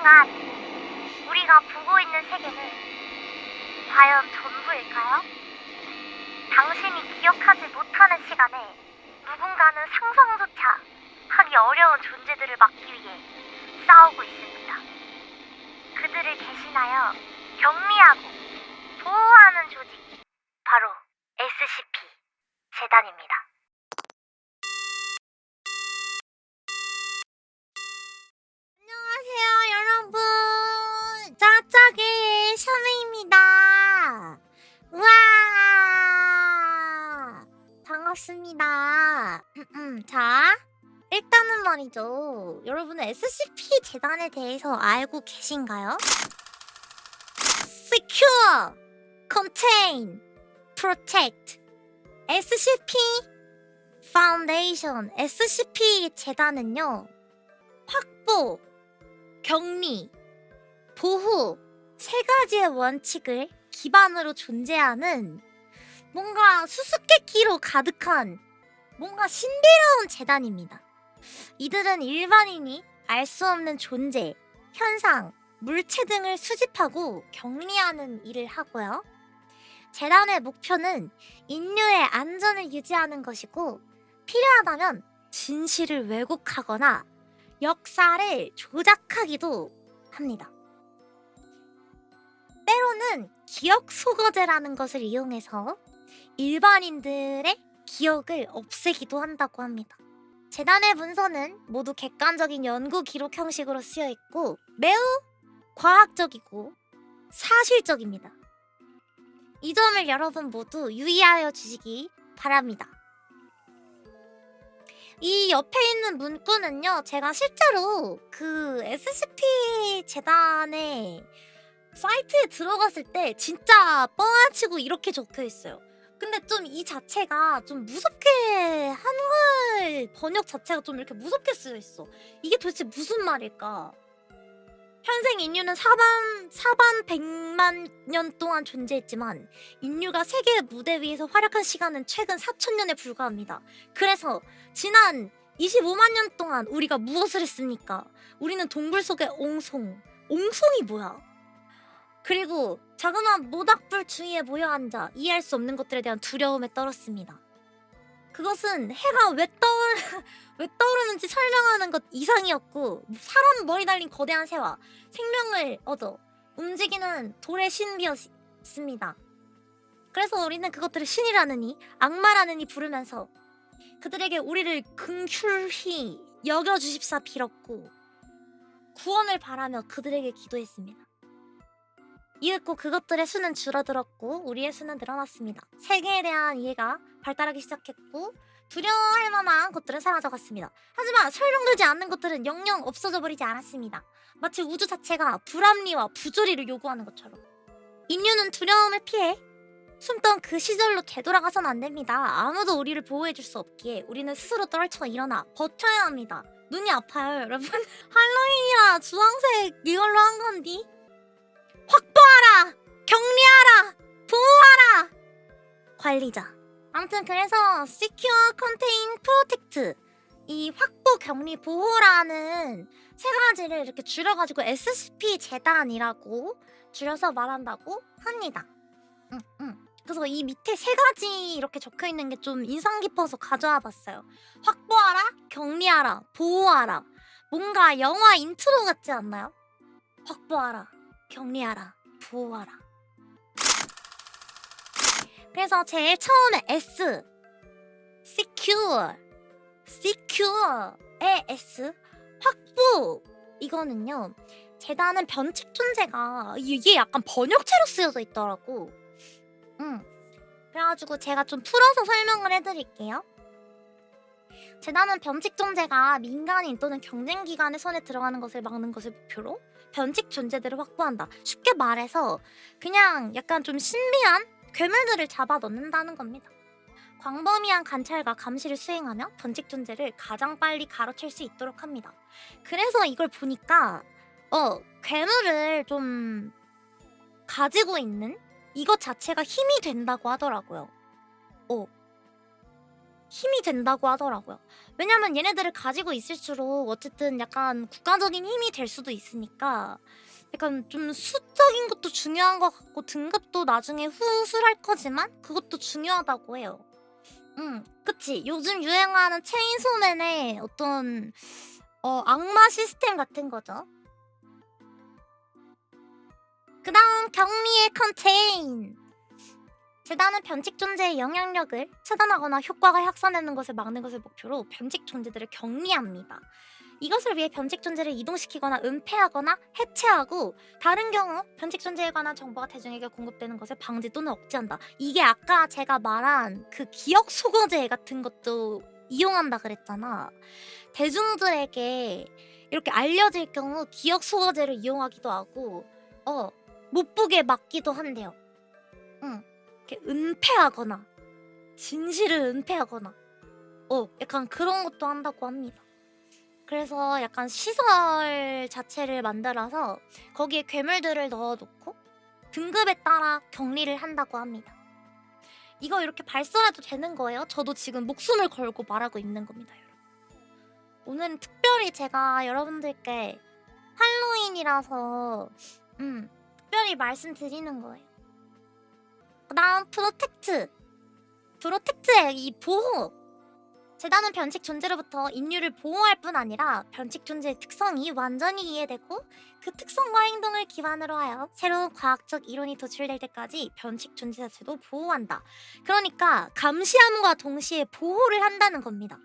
순간 우리가 보고 있는 세계는 과연 전부일까요? 당신이 기억하지 못하는 시간에 누군가는 상상조차 하기 어려운 존재들을 막기 위해 싸우고 있습니다. 그들을 대신하여 격리하고 보호하는 조직, 바로 SCP 재단입니다. 안녕하세요, 여러분. 짜짜게 샤메입니다. 우와, 반갑습니다. 자, 일단은 말이죠. 여러분은 SCP 재단에 대해서 알고 계신가요? Secure, Contain, Protect, SCP Foundation, SCP 재단은요, 확보, 격리, 보호 세 가지의 원칙을 기반으로 존재하는 뭔가 수수께끼로 가득한 뭔가 신비로운 재단입니다. 이들은 일반인이 알 수 없는 존재, 현상, 물체 등을 수집하고 격리하는 일을 하고요. 재단의 목표는 인류의 안전을 유지하는 것이고, 필요하다면 진실을 왜곡하거나 역사를 조작하기도 합니다. 때로는 기억 소거제라는 것을 이용해서 일반인들의 기억을 없애기도 한다고 합니다. 재단의 문서는 모두 객관적인 연구 기록 형식으로 쓰여 있고 매우 과학적이고 사실적입니다. 이 점을 여러분 모두 유의하여 주시기 바랍니다. 이 옆에 있는 문구는요, 제가 실제로 그 SCP 재단의 사이트에 들어갔을 때 진짜 뻥아치고 이렇게 적혀 있어요. 근데 좀 이 자체가 좀 무섭게, 한글 번역 자체가 좀 이렇게 무섭게 쓰여 있어. 이게 도대체 무슨 말일까? 현생 인류는 사반 100만 년 동안 존재했지만 인류가 세계의 무대 위에서 활약한 시간은 최근 4,000년에 불과합니다. 그래서 지난 25만 년 동안 우리가 무엇을 했습니까? 우리는 동굴 속의 옹송이 뭐야? 그리고 자그마한 모닥불 주위에 모여 앉아 이해할 수 없는 것들에 대한 두려움에 떨었습니다. 그것은 해가 왜 떠오르는지 설명하는 것 이상이었고, 사람 머리 달린 거대한 새와 생명을 얻어 움직이는 돌의 신비였습니다. 그래서 우리는 그것들을 신이라느니 악마라느니 부르면서 그들에게 우리를 긍휼히 여겨주십사 빌었고 구원을 바라며 그들에게 기도했습니다. 이윽고 그것들의 수는 줄어들었고 우리의 수는 늘어났습니다. 세계에 대한 이해가 발달하기 시작했고 두려워할 만한 것들은 사라져갔습니다. 하지만 설명되지 않는 것들은 영영 없어져 버리지 않았습니다. 마치 우주 자체가 불합리와 부조리를 요구하는 것처럼. 인류는 두려움을 피해 숨던 그 시절로 되돌아가선 안 됩니다. 아무도 우리를 보호해줄 수 없기에 우리는 스스로 떨쳐 일어나 버텨야 합니다. 눈이 아파요, 여러분. 할로윈이라 주황색 이걸로 한 건디. 확보하라! 격리하라! 보호하라! 관리자. 아무튼 그래서 Secure, Contain, Protect, 이 확보, 격리, 보호라는 세 가지를 이렇게 줄여가지고 SCP 재단이라고 줄여서 말한다고 합니다. 그래서 이 밑에 세 가지 이렇게 적혀있는 게 좀 인상 깊어서 가져와 봤어요. 확보하라, 격리하라, 보호하라. 뭔가 영화 인트로 같지 않나요? 확보하라, 격리하라, 보호하라. 그래서 제일 처음에 S, Secure의 S, 확보. 이거는요, 재단은 변칙 존재가 이게 약간 번역체로 쓰여져 있더라고. 그래가지고 제가 좀 풀어서 설명을 해드릴게요. 재단은 변칙 존재가 민간인 또는 경쟁기관의 손에 들어가는 것을 막는 것을 목표로 변칙 존재들을 확보한다. 쉽게 말해서 그냥 약간 좀 신비한 괴물들을 잡아 넣는다는 겁니다. 광범위한 관찰과 감시를 수행하며 변칙 존재를 가장 빨리 가로챌 수 있도록 합니다. 그래서 이걸 보니까 괴물을 좀 가지고 있는 이것 자체가 힘이 된다고 하더라고요. 힘이 된다고 하더라고요. 왜냐면 얘네들을 가지고 있을수록 어쨌든 약간 국가적인 힘이 될 수도 있으니까 약간 좀 수적인 것도 중요한 것 같고 등급도 나중에 후술할 거지만 그것도 중요하다고 해요. 그치. 요즘 유행하는 체인소맨의 어떤 악마 시스템 같은 거죠. 그 다음 경미의 컨테인. 재단은 변칙 존재의 영향력을 차단하거나 효과가 확산되는 것을 막는 것을 목표로 변칙 존재들을 격리합니다. 이것을 위해 변칙 존재를 이동시키거나 은폐하거나 해체하고 다른 경우 변칙 존재에 관한 정보가 대중에게 공급되는 것을 방지 또는 억제한다. 이게 아까 제가 말한 그 기억 소거제 같은 것도 이용한다 그랬잖아. 대중들에게 이렇게 알려질 경우 기억 소거제를 이용하기도 하고 못 보게 막기도 한대요. 이렇게 은폐하거나 진실을 은폐하거나 약간 그런 것도 한다고 합니다. 그래서 약간 시설 자체를 만들어서 거기에 괴물들을 넣어놓고 등급에 따라 격리를 한다고 합니다. 이거 이렇게 발설해도 되는 거예요? 저도 지금 목숨을 걸고 말하고 있는 겁니다, 여러분. 오늘은 특별히 제가 여러분들께 할로윈이라서 특별히 말씀드리는 거예요. 그 다음 프로텍트의 이 보호. 재단은 변칙 존재로부터 인류를 보호할 뿐 아니라 변칙 존재의 특성이 완전히 이해되고 그 특성과 행동을 기반으로 하여 새로운 과학적 이론이 도출될 때까지 변칙 존재 자체도 보호한다. 그러니까 감시함과 동시에 보호를 한다는 겁니다.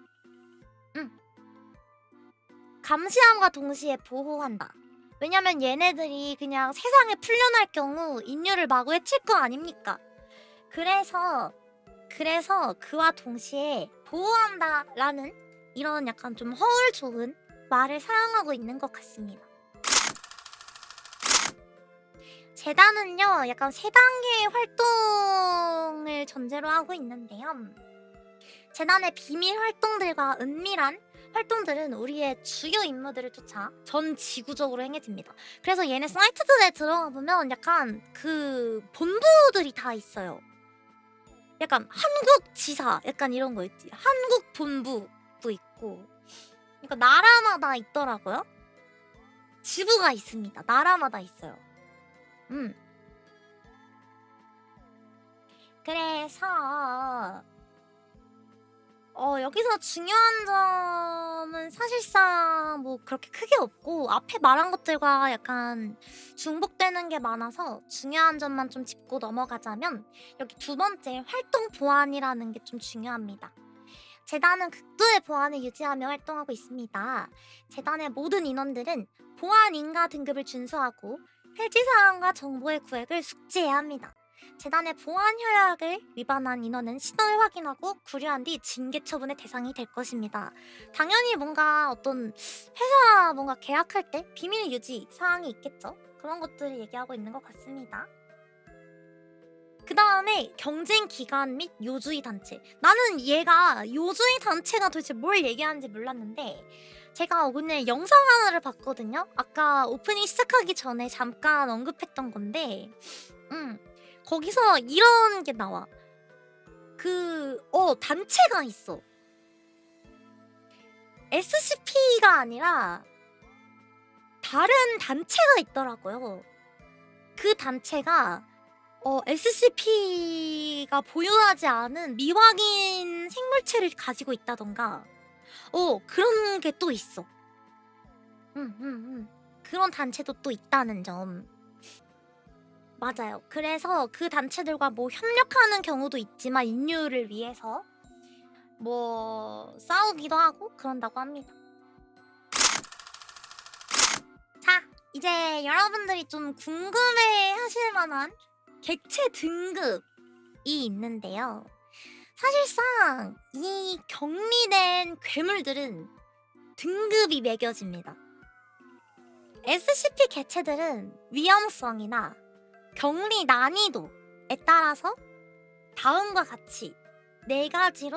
감시함과 동시에 보호한다. 왜냐면 얘네들이 그냥 세상에 풀려날 경우 인류를 마구 해칠 거 아닙니까? 그래서 그와 동시에 보호한다라는 이런 약간 좀 허울 좋은 말을 사용하고 있는 것 같습니다. 재단은요, 약간 세 단계의 활동을 전제로 하고 있는데요. 재단의 비밀 활동들과 은밀한 활동들은 우리의 주요 임무들을 쫓아 전 지구적으로 행해집니다. 그래서 얘네 사이트들에 들어가 보면 약간 그 본부들이 다 있어요. 약간 한국 지사 약간 이런 거 있지. 한국 본부도 있고. 그러니까 나라마다 있더라고요. 지부가 있습니다. 나라마다 있어요. 그래서 여기서 중요한 점은 사실상 뭐 그렇게 크게 없고 앞에 말한 것들과 약간 중복되는 게 많아서 중요한 점만 좀 짚고 넘어가자면 여기 두 번째 활동 보안이라는 게 좀 중요합니다. 재단은 극도의 보안을 유지하며 활동하고 있습니다. 재단의 모든 인원들은 보안 인가 등급을 준수하고 폐지사항과 정보의 구획을 숙지해야 합니다. 재단의 보안 협약을 위반한 인원은 신원을 확인하고 구류한 뒤 징계 처분의 대상이 될 것입니다. 당연히 뭔가 어떤 회사 뭔가 계약할 때 비밀 유지 사항이 있겠죠. 그런 것들을 얘기하고 있는 것 같습니다. 그 다음에 경쟁 기관 및 요주의 단체. 나는 얘가 요주의 단체가 도대체 뭘 얘기하는지 몰랐는데 제가 오늘 영상 하나를 봤거든요. 아까 오프닝 시작하기 전에 잠깐 언급했던 건데 거기서 이런 게 나와. 단체가 있어. SCP가 아니라 다른 단체가 있더라고요. 그 단체가 SCP가 보유하지 않은 미확인 생물체를 가지고 있다던가 그런 게 또 있어. 그런 단체도 또 있다는 점. 맞아요. 그래서 그 단체들과 뭐 협력하는 경우도 있지만 인류를 위해서 뭐 싸우기도 하고 그런다고 합니다. 자, 이제 여러분들이 좀 궁금해 하실 만한 객체 등급이 있는데요. 사실상 이 격리된 괴물들은 등급이 매겨집니다. SCP 객체들은 위험성이나 격리 난이도에 따라서 다음과 같이 네 가지의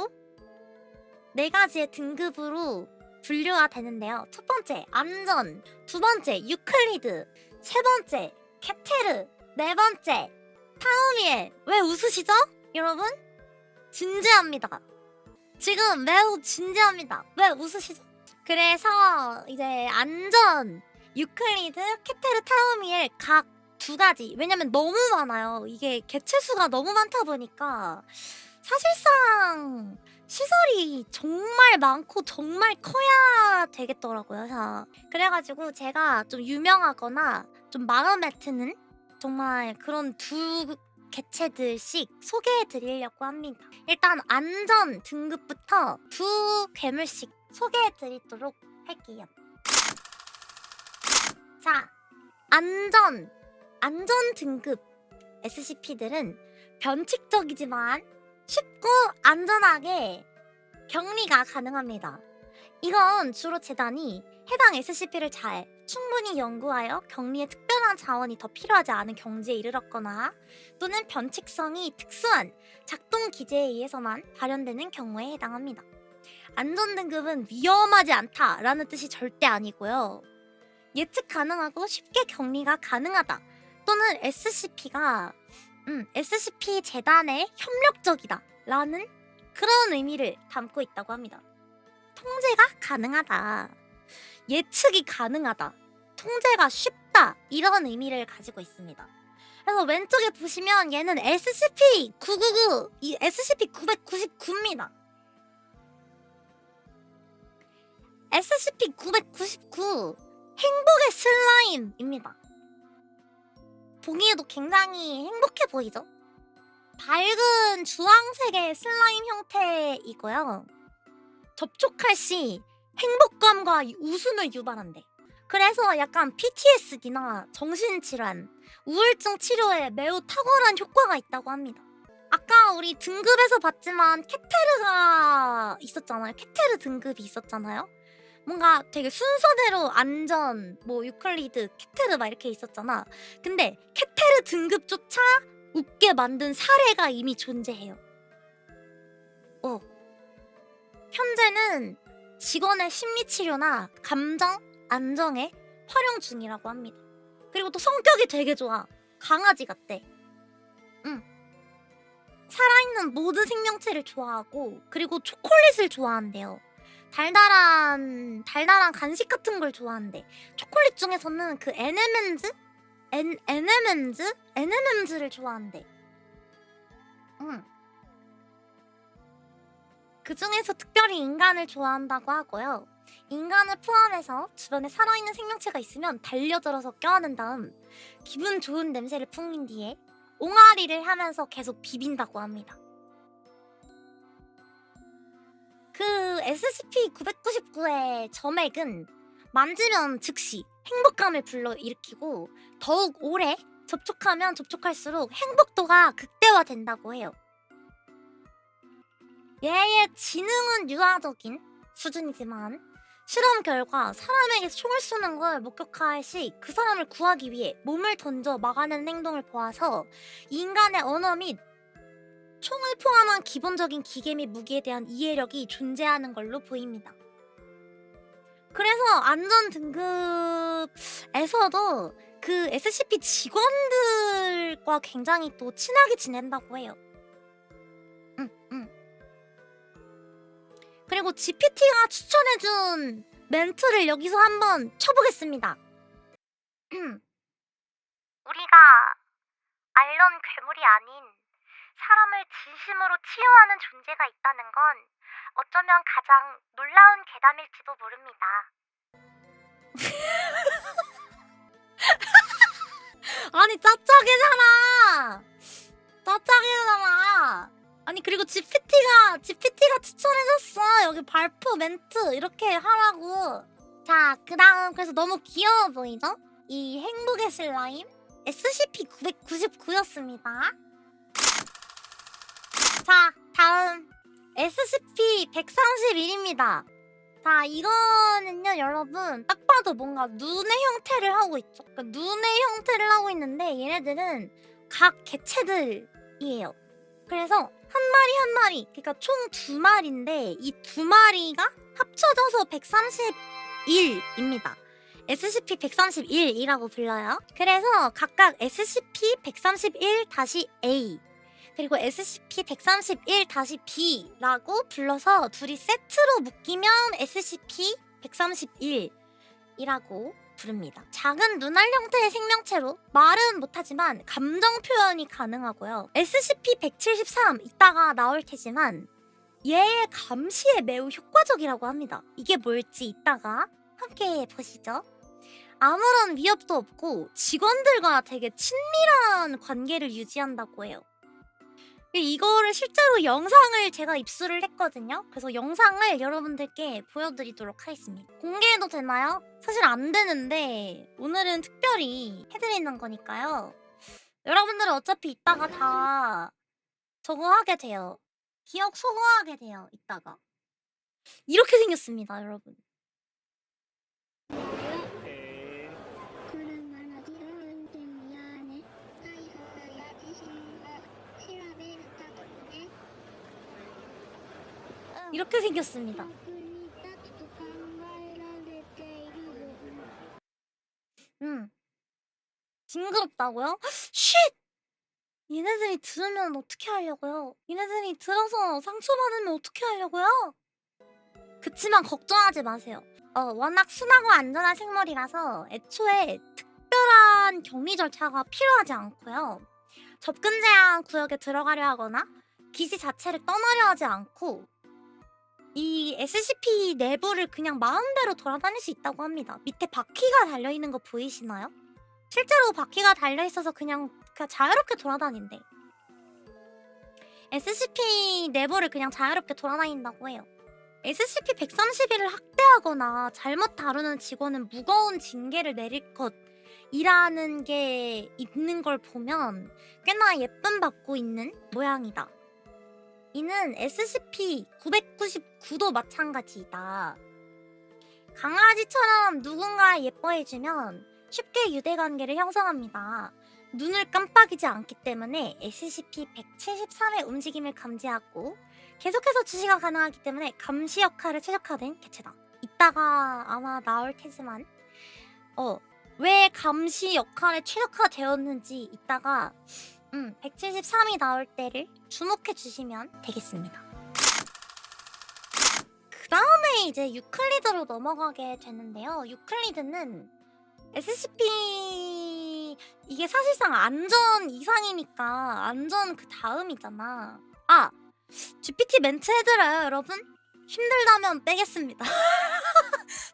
등급으로 분류가 되는데요. 첫 번째 안전, 두 번째 유클리드, 세 번째 케테르, 네 번째 타우미엘. 왜 웃으시죠? 여러분? 진지합니다. 지금 매우 진지합니다. 왜 웃으시죠? 그래서 이제 안전, 유클리드, 케테르, 타우미엘 각 두 가지. 왜냐면 너무 많아요. 이게 개체수가 너무 많다 보니까 사실상 시설이 정말 많고 정말 커야 되겠더라고요. 자, 그래가지고 제가 좀 유명하거나 좀 마음에 드는 정말 그런 두 개체들씩 소개해 드리려고 합니다. 일단 안전 등급부터 두 괴물씩 소개해 드리도록 할게요. 자, 안전 등급 SCP들은 변칙적이지만 쉽고 안전하게 격리가 가능합니다. 이건 주로 재단이 해당 SCP를 잘 충분히 연구하여 격리에 특별한 자원이 더 필요하지 않은 경지에 이르렀거나 또는 변칙성이 특수한 작동 기제에 의해서만 발현되는 경우에 해당합니다. 안전 등급은 위험하지 않다라는 뜻이 절대 아니고요. 예측 가능하고 쉽게 격리가 가능하다 또는 SCP가 SCP 재단에 협력적이다 라는 그런 의미를 담고 있다고 합니다. 통제가 가능하다, 예측이 가능하다, 통제가 쉽다 이런 의미를 가지고 있습니다. 그래서 왼쪽에 보시면 얘는 SCP-999, 이 SCP-999입니다. SCP-999 행복의 슬라임입니다. 보기에도 굉장히 행복해 보이죠? 밝은 주황색의 슬라임 형태이고요. 접촉할 시 행복감과 웃음을 유발한대. 그래서 약간 PTSD나 정신질환, 우울증 치료에 매우 탁월한 효과가 있다고 합니다. 아까 우리 등급에서 봤지만 케테르가 있었잖아요. 케테르 등급이 있었잖아요. 뭔가 되게 순서대로 안전, 뭐 유클리드, 케테르 막 이렇게 있었잖아. 근데 케테르 등급조차 웃게 만든 사례가 이미 존재해요. 현재는 직원의 심리치료나 감정 안정에 활용 중이라고 합니다. 그리고 또 성격이 되게 좋아. 강아지 같대. 살아있는 모든 생명체를 좋아하고 그리고 초콜릿을 좋아한대요. 달달한 간식 같은 걸 좋아한대. 초콜릿 중에서는 그 M&Ms를 좋아한대. 그 중에서 특별히 인간을 좋아한다고 하고요. 인간을 포함해서 주변에 살아있는 생명체가 있으면 달려들어서 껴안은 다음 기분 좋은 냄새를 풍긴 뒤에 옹알이를 하면서 계속 비빈다고 합니다. 그 SCP-999의 점액은 만지면 즉시 행복감을 불러일으키고 더욱 오래 접촉하면 접촉할수록 행복도가 극대화된다고 해요. 얘의 지능은 유아적인 수준이지만 실험 결과 사람에게 총을 쏘는 걸 목격할 시 그 사람을 구하기 위해 몸을 던져 막아내는 행동을 보아서 인간의 언어 및 총을 포함한 기본적인 기계 및 무기에 대한 이해력이 존재하는 걸로 보입니다. 그래서 안전 등급에서도 그 SCP 직원들과 굉장히 또 친하게 지낸다고 해요. 그리고 GPT가 추천해준 멘트를 여기서 한번 쳐보겠습니다. 우리가 알던 괴물이 아닌 사람을 진심으로 치유하는 존재가 있다는 건 어쩌면 가장 놀라운 괴담일지도 모릅니다. 아니 짜짜게잖아. 아니 그리고 GPT가 추천해줬어. 여기 발표 멘트 이렇게 하라고. 자, 그 다음 그래서 너무 귀여워 보이죠? 이 행복의 슬라임 SCP-999였습니다. 자, 다음 SCP-131입니다. 자, 이거는요 여러분 딱 봐도 뭔가 눈의 형태를 하고 있죠. 그러니까 눈의 형태를 하고 있는데 얘네들은 각 개체들이에요. 그래서 한 마리 그러니까 총 2마리인데 이 2마리가 합쳐져서 131입니다. SCP-131이라고 불러요. 그래서 각각 SCP-131-A 그리고 SCP-131-B라고 불러서 둘이 세트로 묶이면 SCP-131이라고 부릅니다. 작은 눈알 형태의 생명체로 말은 못하지만 감정 표현이 가능하고요. SCP-173 이따가 나올 테지만 얘의 감시에 매우 효과적이라고 합니다. 이게 뭘지 이따가 함께 보시죠. 아무런 위협도 없고 직원들과 되게 친밀한 관계를 유지한다고 해요. 이거를 실제로 영상을 제가 입수를 했거든요. 그래서 영상을 여러분들께 보여드리도록 하겠습니다. 공개해도 되나요? 사실 안 되는데 오늘은 특별히 해드리는 거니까요. 여러분들은 어차피 이따가 다 저거 하게 돼요. 기억 소모하게 돼요. 이따가. 이렇게 생겼습니다, 여러분. 이렇게 생겼습니다. 징그럽다고요? 쉿! 얘네들이 들으면 어떻게 하려고요? 얘네들이 들어서 상처받으면 어떻게 하려고요? 그치만 걱정하지 마세요. 워낙 순하고 안전한 생물이라서 애초에 특별한 격리 절차가 필요하지 않고요. 접근 제한 구역에 들어가려 하거나 기지 자체를 떠나려 하지 않고 이 SCP 내부를 그냥 마음대로 돌아다닐 수 있다고 합니다. 밑에 바퀴가 달려있는 거 보이시나요? 실제로 바퀴가 달려있어서 그냥 자유롭게 돌아다닌대. SCP 내부를 그냥 자유롭게 돌아다닌다고 해요. SCP-131을 학대하거나 잘못 다루는 직원은 무거운 징계를 내릴 것이라는 게 있는 걸 보면 꽤나 예쁨 받고 있는 모양이다. 이는 SCP-999도 마찬가지이다. 강아지처럼 누군가 예뻐해주면 쉽게 유대관계를 형성합니다. 눈을 깜빡이지 않기 때문에 SCP-173의 움직임을 감지하고 계속해서 주시가 가능하기 때문에 감시 역할을 최적화된 개체다. 이따가 아마 나올 테지만 왜 감시 역할에 최적화되었는지 이따가 173이 나올 때를 주목해 주시면 되겠습니다. 그 다음에 이제 유클리드로 넘어가게 되는데요. 유클리드는 SCP 이게 사실상 안전 이상이니까 안전 그 다음이잖아. GPT 멘트 해드려요, 여러분? 힘들다면 빼겠습니다.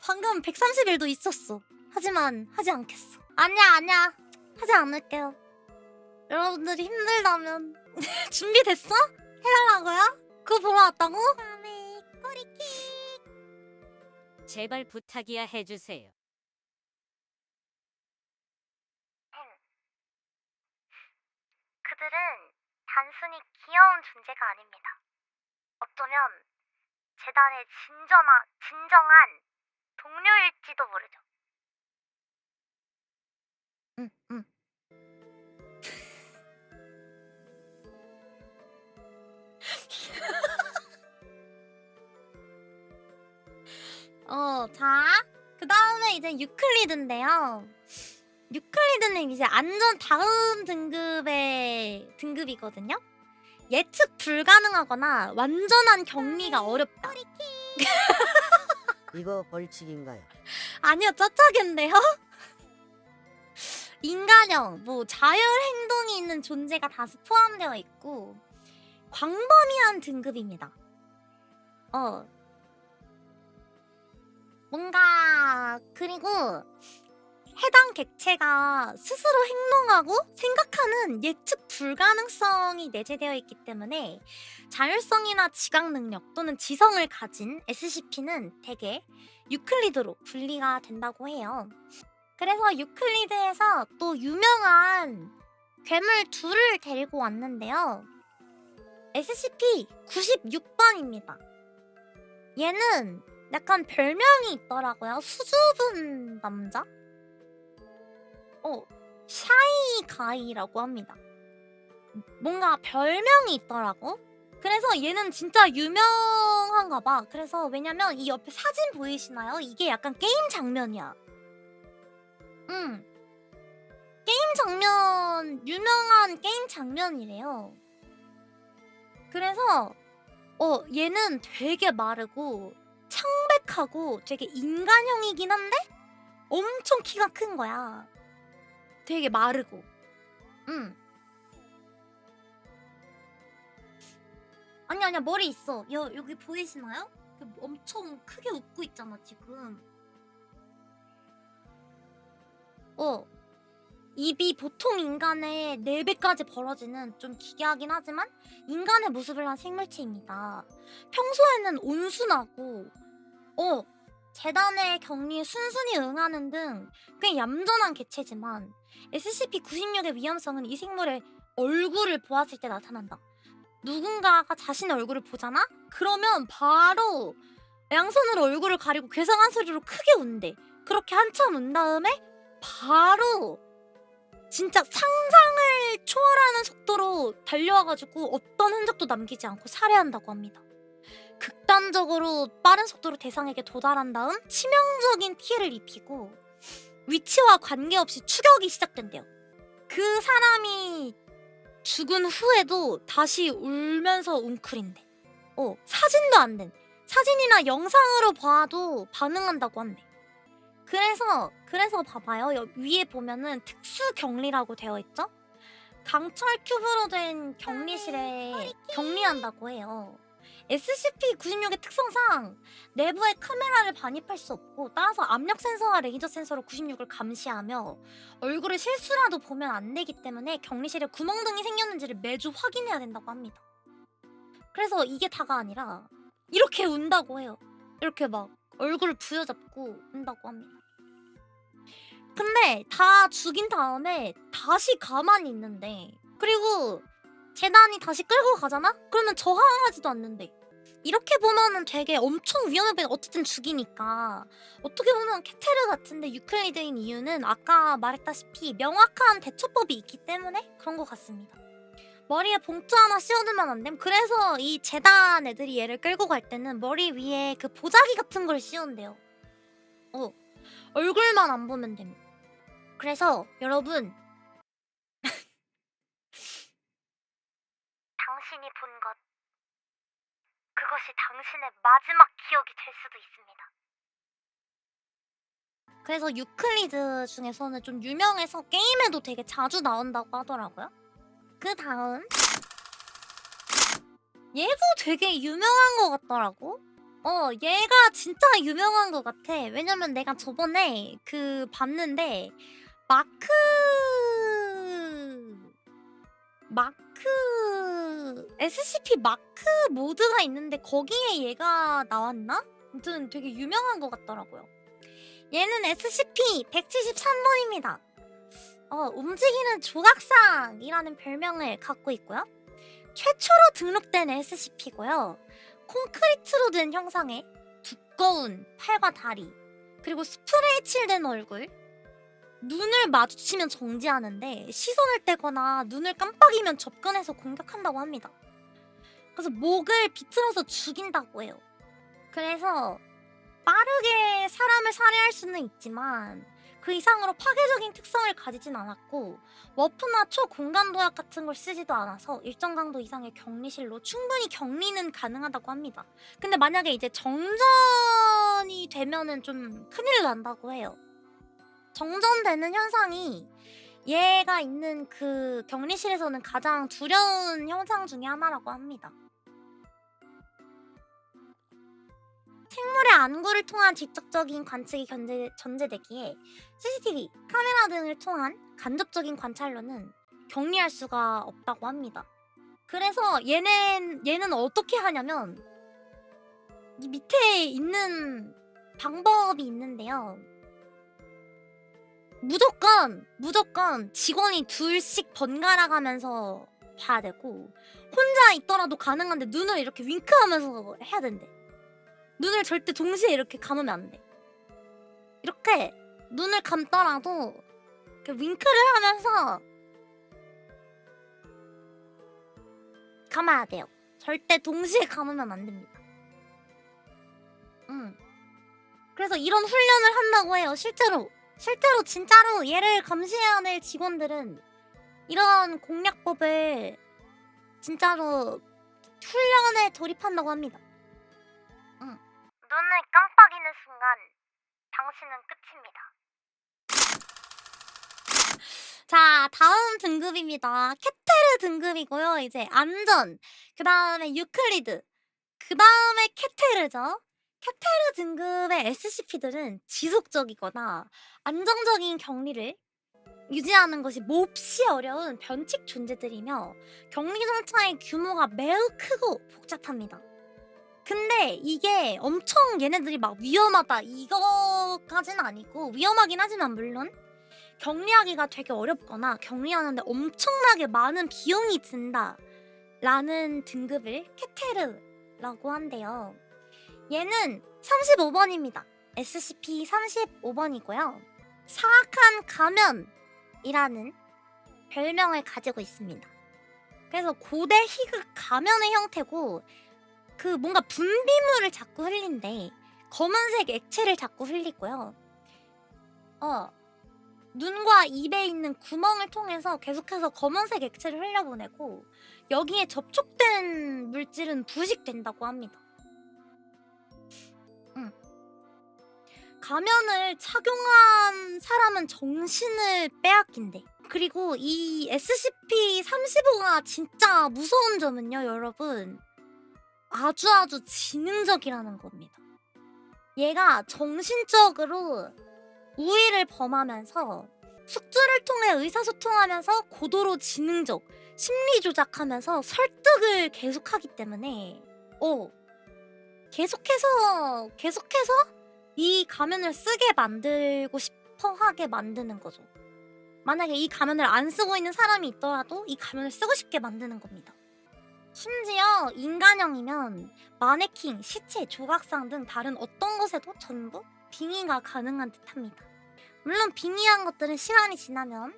방금 131도 있었어. 하지만 하지 않겠어. 아니야. 하지 않을게요. 여러분들이 힘들다면 준비됐어? 해달라고요? 그거 보러 왔다고? 다음에 꼬리킥. 제발 부탁이야 해주세요. 그들은 단순히 귀여운 존재가 아닙니다. 어쩌면 재단의 진정한 동료일지도 모르죠. 자, 그 다음에 이제 유클리드인데요. 유클리드는 이제 안전 다음 등급이거든요. 예측 불가능하거나 완전한 격리가 어렵다. 이거 벌칙인가요? 아니요, 짜짜겐데요. 인간형, 자율 행동이 있는 존재가 다수 포함되어 있고 광범위한 등급입니다. 그리고 해당 객체가 스스로 행동하고 생각하는 예측 불가능성이 내재되어 있기 때문에 자율성이나 지각 능력 또는 지성을 가진 SCP는 대개 유클리드로 분리가 된다고 해요. 그래서 유클리드에서 또 유명한 괴물 둘을 데리고 왔는데요. SCP-96번입니다. 얘는 약간 별명이 있더라고요. 수줍은 남자? 샤이 가이라고 합니다. 뭔가 별명이 있더라고. 그래서 얘는 진짜 유명한가 봐. 그래서 왜냐면 이 옆에 사진 보이시나요? 이게 약간 게임 장면이야. 게임 장면, 유명한 게임 장면이래요. 그래서 얘는 되게 마르고 창백하고 되게 인간형이긴 한데 엄청 키가 큰 거야. 되게 마르고. 아니야 머리 있어. 여기 보이시나요? 엄청 크게 웃고 있잖아 지금. 입이 보통 인간의 4배까지 벌어지는 좀 기괴하긴 하지만 인간의 모습을 한 생물체입니다. 평소에는 온순하고 재단의 격리에 순순히 응하는 등 꽤 얌전한 개체지만 SCP-96의 위험성은 이 생물의 얼굴을 보았을 때 나타난다. 누군가가 자신의 얼굴을 보잖아? 그러면 바로 양손으로 얼굴을 가리고 괴상한 소리로 크게 운대. 그렇게 한참 운 다음에 바로 진짜 상상을 초월하는 속도로 달려와가지고 어떤 흔적도 남기지 않고 살해한다고 합니다. 극단적으로 빠른 속도로 대상에게 도달한 다음 치명적인 피해를 입히고 위치와 관계없이 추격이 시작된대요. 그 사람이 죽은 후에도 다시 울면서 웅크린대. 사진도 안 된. 사진이나 영상으로 봐도 반응한다고 한대. 그래서 봐봐요. 위에 보면은 특수 격리라고 되어 있죠? 강철 큐브로 된 격리실에 격리한다고 해요. SCP-96의 특성상 내부에 카메라를 반입할 수 없고 따라서 압력 센서와 레이저 센서로 96을 감시하며 얼굴을 실수라도 보면 안 되기 때문에 격리실에 구멍 등이 생겼는지를 매주 확인해야 된다고 합니다. 그래서 이게 다가 아니라 이렇게 운다고 해요. 이렇게 막 얼굴을 부여잡고 운다고 합니다. 근데 다 죽인 다음에 다시 가만히 있는데 그리고 재단이 다시 끌고 가잖아? 그러면 저항하지도 않는데 이렇게 보면은 되게 엄청 위험해 보여. 어쨌든 죽이니까. 어떻게 보면 케테르 같은데 유클리드인 이유는 아까 말했다시피 명확한 대처법이 있기 때문에 그런 것 같습니다. 머리에 봉투 하나 씌워두면 안 됨. 그래서 이 재단 애들이 얘를 끌고 갈 때는 머리 위에 그 보자기 같은 걸 씌운대요. 얼굴만 안 보면 됩니다. 그래서 여러분 당신이 본 것 그것이 당신의 마지막 기억이 될 수도 있습니다. 그래서 유클리드 중에서는 좀 유명해서 게임에도 되게 자주 나온다고 하더라고요. 그 다음 얘도 되게 유명한 것 같더라고. 얘가 진짜 유명한 것 같아. 왜냐면 내가 저번에 봤는데 SCP 마크 모드가 있는데 거기에 얘가 나왔나? 아무튼 되게 유명한 것 같더라고요. 얘는 SCP-173번입니다. 움직이는 조각상이라는 별명을 갖고 있고요. 최초로 등록된 SCP고요. 콘크리트로 된 형상에 두꺼운 팔과 다리, 그리고 스프레이 칠된 얼굴, 눈을 마주치면 정지하는데 시선을 떼거나 눈을 깜빡이면 접근해서 공격한다고 합니다. 그래서 목을 비틀어서 죽인다고 해요. 그래서 빠르게 사람을 살해할 수는 있지만 그 이상으로 파괴적인 특성을 가지진 않았고 워프나 초공간 도약 같은 걸 쓰지도 않아서 일정 강도 이상의 격리실로 충분히 격리는 가능하다고 합니다. 근데 만약에 이제 정전이 되면은 좀 큰일 난다고 해요. 정전되는 현상이 얘가 있는 그 격리실에서는 가장 두려운 현상 중에 하나라고 합니다. 생물의 안구를 통한 직접적인 관측이 전제되기에 CCTV, 카메라 등을 통한 간접적인 관찰로는 격리할 수가 없다고 합니다. 그래서 얘는 어떻게 하냐면 이 밑에 있는 방법이 있는데요. 무조건 직원이 둘씩 번갈아 가면서 봐야 되고 혼자 있더라도 가능한데 눈을 이렇게 윙크하면서 해야 된대. 눈을 절대 동시에 이렇게 감으면 안 돼. 이렇게 눈을 감더라도 이렇게 윙크를 하면서 감아야 돼요. 절대 동시에 감으면 안 됩니다. 그래서 이런 훈련을 한다고 해요. 실제로 진짜로 얘를 감시해야 될 직원들은 이런 공략법을 진짜로 훈련에 돌입한다고 합니다. 눈을 깜빡이는 순간 당신은 끝입니다. 자, 다음 등급입니다. 케테르 등급이고요. 이제 안전, 그 다음에 유클리드, 그 다음에 케테르죠. 케테르 등급의 SCP들은 지속적이거나 안정적인 격리를 유지하는 것이 몹시 어려운 변칙 존재들이며 격리 정차의 규모가 매우 크고 복잡합니다. 근데 이게 엄청 얘네들이 막 위험하다 이거까지는 아니고 위험하긴 하지만 물론 격리하기가 되게 어렵거나 격리하는데 엄청나게 많은 비용이 든다 라는 등급을 케테르라고 한대요. 얘는 35번입니다. SCP-35번이고요. 사악한 가면이라는 별명을 가지고 있습니다. 그래서 고대 희극 가면의 형태고 그 뭔가 분비물을 자꾸 흘린대. 검은색 액체를 자꾸 흘리고요. 눈과 입에 있는 구멍을 통해서 계속해서 검은색 액체를 흘려보내고 여기에 접촉된 물질은 부식된다고 합니다. 가면을 착용한 사람은 정신을 빼앗긴대. 그리고 이 SCP-35가 진짜 무서운 점은요, 여러분. 아주 지능적이라는 겁니다. 얘가 정신적으로 우위를 범하면서 숙주를 통해 의사소통하면서 고도로 지능적, 심리 조작하면서 설득을 계속하기 때문에 계속해서 이 가면을 쓰게 만들고 싶어 하게 만드는 거죠. 만약에 이 가면을 안 쓰고 있는 사람이 있더라도 이 가면을 쓰고 싶게 만드는 겁니다. 심지어 인간형이면 마네킹, 시체, 조각상 등 다른 어떤 것에도 전부 빙의가 가능한 듯합니다. 물론 빙의한 것들은 시간이 지나면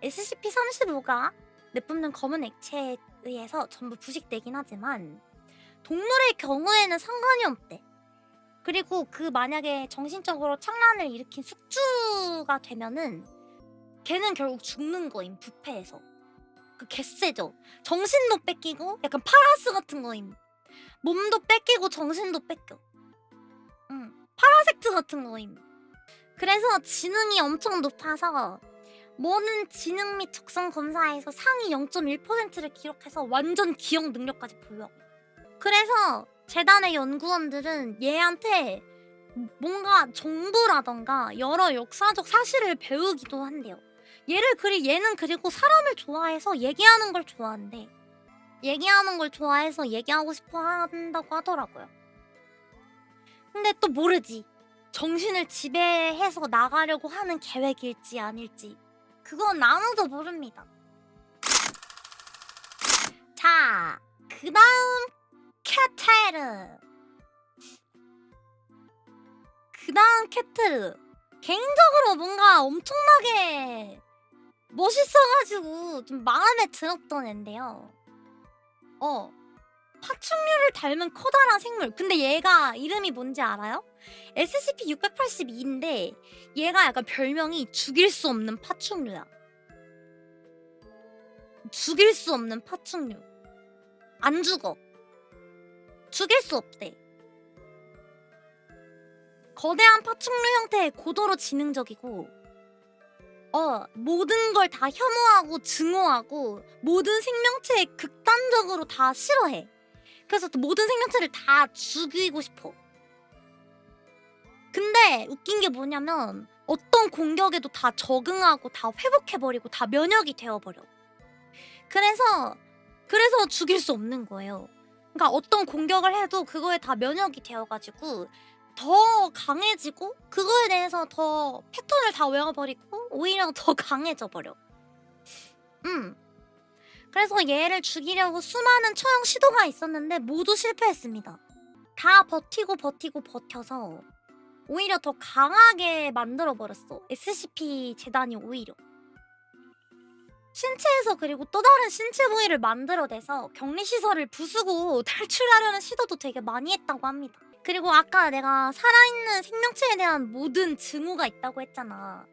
SCP-35가 내뿜는 검은 액체에 의해서 전부 부식되긴 하지만 동물의 경우에는 상관이 없대. 그리고 그 만약에 정신적으로 착란을 일으킨 숙주가 되면은 걔는 결국 죽는 거임, 부패해서. 그 개쎄죠. 정신도 뺏기고 약간 파라스 같은 거임. 몸도 뺏기고 정신도 뺏겨. 파라섹트 같은 거임. 그래서 지능이 엄청 높아서 모든 지능 및 적성 검사에서 상위 0.1%를 기록해서 완전 기억 능력까지 보유하고. 그래서 재단의 연구원들은 얘한테 뭔가 정보라던가 여러 역사적 사실을 배우기도 한대요. 얘는 그리고 사람을 좋아해서 얘기하는 걸 좋아한대. 얘기하는 걸 좋아해서 얘기하고 싶어 한다고 하더라고요. 근데 또 모르지. 정신을 지배해서 나가려고 하는 계획일지 아닐지. 그건 아무도 모릅니다. 자, 그 다음 케테르. 개인적으로 뭔가 엄청나게 멋있어가지고 좀 마음에 들었던 앤데요. 파충류를 닮은 커다란 생물. 근데 얘가 이름이 뭔지 알아요? SCP-682인데 얘가 약간 별명이 죽일 수 없는 파충류야. 죽일 수 없는 파충류. 안 죽어. 죽일 수 없대. 거대한 파충류 형태의 고도로 지능적이고 모든 걸 다 혐오하고 증오하고 모든 생명체에 극단적으로 다 싫어해. 그래서 또 모든 생명체를 다 죽이고 싶어. 근데 웃긴 게 뭐냐면 어떤 공격에도 다 적응하고 다 회복해버리고 다 면역이 되어버려. 그래서 죽일 수 없는 거예요. 그러니까 어떤 공격을 해도 그거에 다 면역이 되어가지고 더 강해지고 그거에 대해서 더 패턴을 다 외워버리고 오히려 더 강해져 버려. 그래서 얘를 죽이려고 수많은 처형 시도가 있었는데 모두 실패했습니다. 다 버텨서 오히려 더 강하게 만들어버렸어. SCP 재단이 오히려. 신체에서 그리고 또 다른 신체 부위를 만들어내서 격리시설을 부수고 탈출하려는 시도도 되게 많이 했다고 합니다. 그리고 아까 내가 살아있는 생명체에 대한 모든 증오가 있다고 했잖아.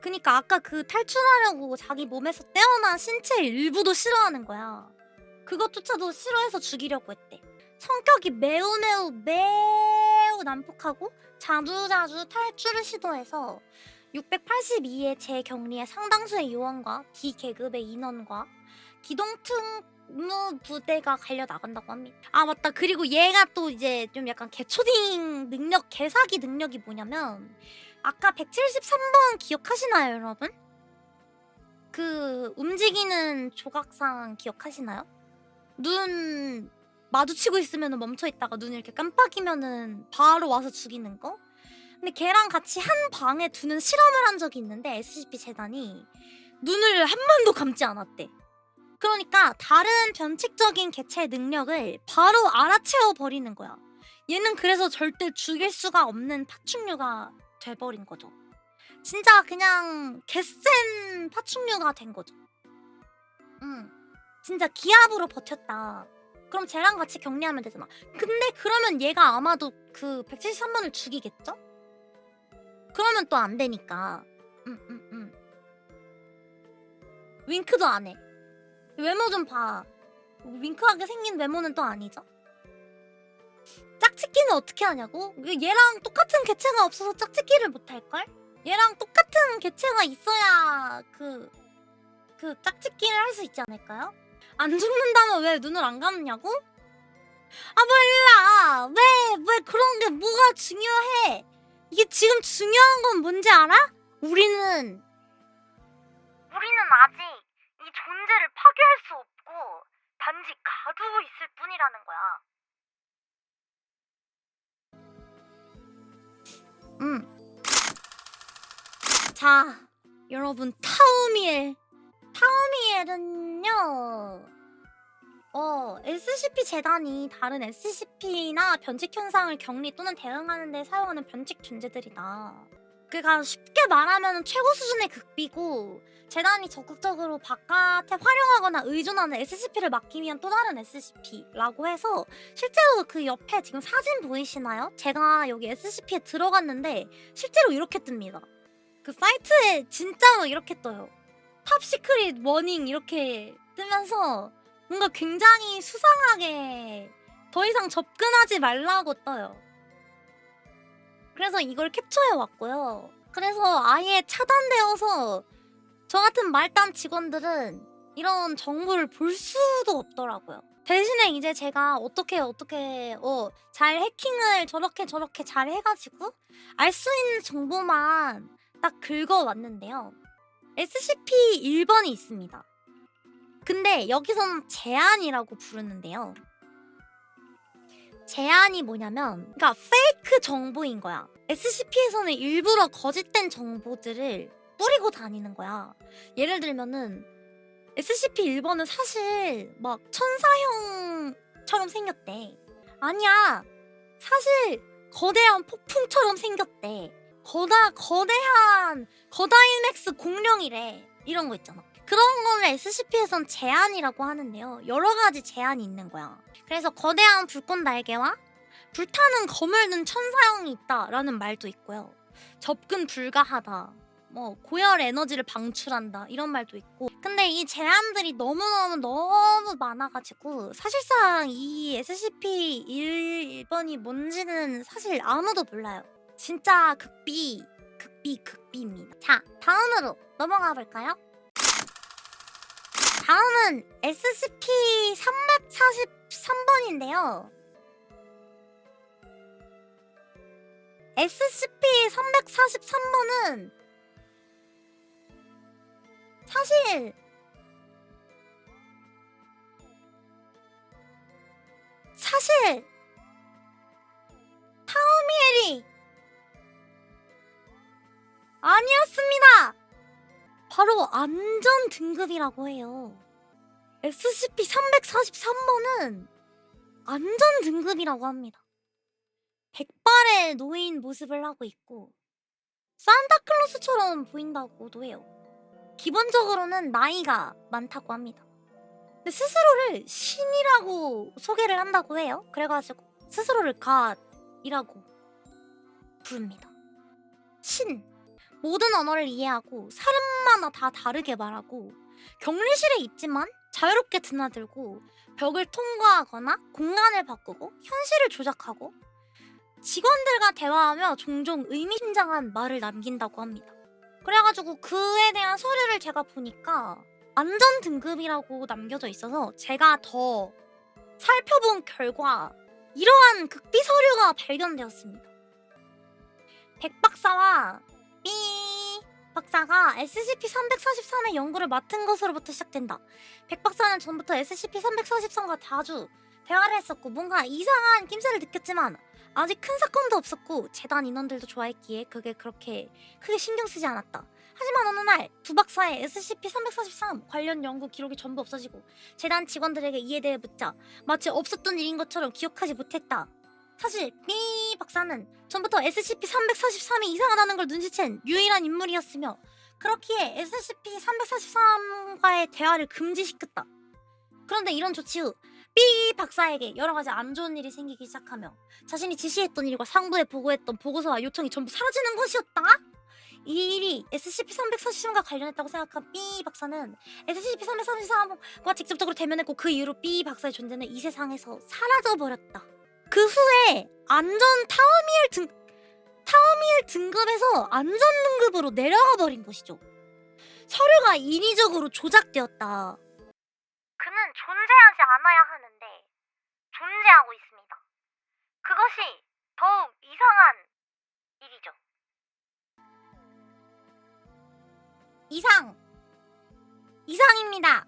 그니까 아까 그 탈출하려고 자기 몸에서 떼어난 신체의 일부도 싫어하는 거야. 그것조차도 싫어해서 죽이려고 했대. 성격이 매우 난폭하고 자주자주 탈주를 시도해서 682의 제 격리의 상당수의 요원과 D 계급의 인원과 기동특무 부대가 갈려 나간다고 합니다. 아 맞다. 그리고 얘가 또 이제 좀 약간 개초딩 능력, 개사기 능력이 뭐냐면 아까 173번 기억하시나요, 여러분? 그 움직이는 조각상 기억하시나요? 눈 마주치고 있으면 멈춰 있다가 눈 이렇게 깜빡이면은 바로 와서 죽이는 거? 근데 걔랑 같이 한 방에 두는 실험을 한 적이 있는데 SCP 재단이 눈을 한 번도 감지 않았대. 그러니까 다른 변칙적인 개체의 능력을 바로 알아채워 버리는 거야. 얘는 그래서 절대 죽일 수가 없는 파충류가 돼버린 거죠. 진짜 그냥 개센 파충류가 된 거죠. 진짜 기압으로 버텼다. 그럼 쟤랑 같이 격리하면 되잖아. 근데 그러면 얘가 아마도 그 173번을 죽이겠죠? 그러면 또 안 되니까. 윙크도 안 해. 외모 좀 봐. 윙크하게 생긴 외모는 또 아니죠? 짝짓기는 어떻게 하냐고? 얘랑 똑같은 개체가 없어서 짝짓기를 못 할걸? 얘랑 똑같은 개체가 있어야 그 짝짓기를 할 수 있지 않을까요? 안 죽는다면 왜 눈을 안 감냐고? 아 몰라. 왜 그런 게 뭐가 중요해? 이게 지금 중요한 건 뭔지 알아? 우리는 아직 이 존재를 파괴할 수 없고 단지 가두고 있을 뿐이라는 거야. 자, 여러분 타우미엘은요. SCP 재단이 다른 SCP나 변칙 현상을 격리 또는 대응하는 데 사용하는 변칙 존재들이다. 그러니까 쉽게 말하면 최고 수준의 극비고 재단이 적극적으로 바깥에 활용하거나 의존하는 SCP를 막기 위한 또 다른 SCP라고 해서 실제로 그 옆에 지금 사진 보이시나요? 제가 여기 SCP에 들어갔는데 실제로 이렇게 뜹니다. 그 사이트에 진짜로 이렇게 떠요. 탑 시크릿 워닝 이렇게 뜨면서 뭔가 굉장히 수상하게 더 이상 접근하지 말라고 떠요. 그래서 이걸 캡처해 왔고요. 그래서 아예 차단되어서 저 같은 말단 직원들은 이런 정보를 볼 수도 없더라고요. 대신에 이제 제가 어떻게 잘 해킹을 저렇게 잘 해가지고 알 수 있는 정보만 딱 긁어왔는데요. SCP-1번이 있습니다. 근데 여기서는 제안이라고 부르는데요. 제안이 뭐냐면 그러니까 페이크 정보인 거야. SCP에서는 일부러 거짓된 정보들을 뿌리고 다니는 거야. 예를 들면은 SCP-1번은 사실 막 천사형처럼 생겼대. 아니야. 사실 거대한 폭풍처럼 생겼대. 거대한 거다이맥스 공룡이래. 이런 거 있잖아. 그런 거를 SCP에선 제안이라고 하는데요. 여러 가지 제안이 있는 거야. 그래서 거대한 불꽃 날개와 불타는 검을 든 천사형이 있다라는 말도 있고요. 접근 불가하다. 뭐 고열 에너지를 방출한다. 이런 말도 있고. 근데 이 제안들이 너무 많아가지고 사실상 이 SCP-1번이 뭔지는 사실 아무도 몰라요. 진짜 극비입니다. 자, 다음으로 넘어가 볼까요? 다음은 SCP-343번인데요. SCP-343번은 사실 타우미엘이 아니었습니다. 바로 안전 등급이라고 해요. SCP-343번은 안전 등급이라고 합니다. 백발의 노인 모습을 하고 있고 산타클로스처럼 보인다고도 해요. 기본적으로는 나이가 많다고 합니다. 근데 스스로를 신이라고 소개를 한다고 해요. 그래가지고 스스로를 God이라고 부릅니다. 신. 모든 언어를 이해하고 사람마다 다 다르게 말하고 격리실에 있지만 자유롭게 드나들고 벽을 통과하거나 공간을 바꾸고 현실을 조작하고 직원들과 대화하며 종종 의미심장한 말을 남긴다고 합니다. 그래가지고 그에 대한 서류를 제가 보니까 안전 등급이라고 남겨져 있어서 제가 더 살펴본 결과 이러한 극비 서류가 발견되었습니다. 백 박사와 B 박사가 SCP-343의 연구를 맡은 것으로부터 시작된다. 백 박사는 전부터 SCP-343과 자주 대화를 했었고 뭔가 이상한 낌새를 느꼈지만 아직 큰 사건도 없었고 재단 인원들도 좋아했기에 그게 그렇게 크게 신경 쓰지 않았다. 하지만 어느 날 두 박사의 SCP-343 관련 연구 기록이 전부 없어지고 재단 직원들에게 이에 대해 묻자 마치 없었던 일인 것처럼 기억하지 못했다. 사실 B 박사는 전부터 SCP-343이 이상하다는 걸 눈치챈 유일한 인물이었으며 그렇기에 SCP-343과의 대화를 금지시켰다. 그런데 이런 조치 후 B 박사에게 여러 가지 안 좋은 일이 생기기 시작하며 자신이 지시했던 일과 상부에 보고했던 보고서와 요청이 전부 사라지는 것이었다. 이 일이 SCP-343과 관련했다고 생각한 B 박사는 SCP-343과 직접적으로 대면했고 그 이후로 B 박사의 존재는 이 세상에서 사라져버렸다. 그 후에 타워미엘 등급에서 안전 등급으로 내려가 버린 것이죠. 서류가 인위적으로 조작되었다. 그는 존재하지 않아야 하는데 존재하고 있습니다. 그것이 더욱 이상한 일이죠. 이상입니다.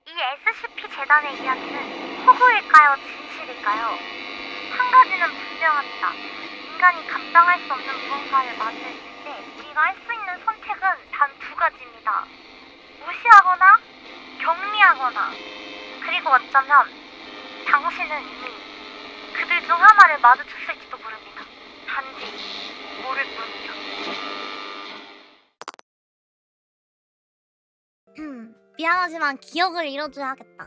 이 SCP 재단의 이야기는 허구일까요? 진실일까요? 한 가지는 분명합니다. 인간이 감당할 수 없는 무언가를 만들 때 우리가 할 수 있는 선택은 단 두 가지입니다. 무시하거나 격리하거나 그리고 어쩌면 당신은 이미 그들 중 하나를 마주쳤을지도 모릅니다. 단지 모를 뿐이죠. 미안하지만 기억을 잃어줘야겠다.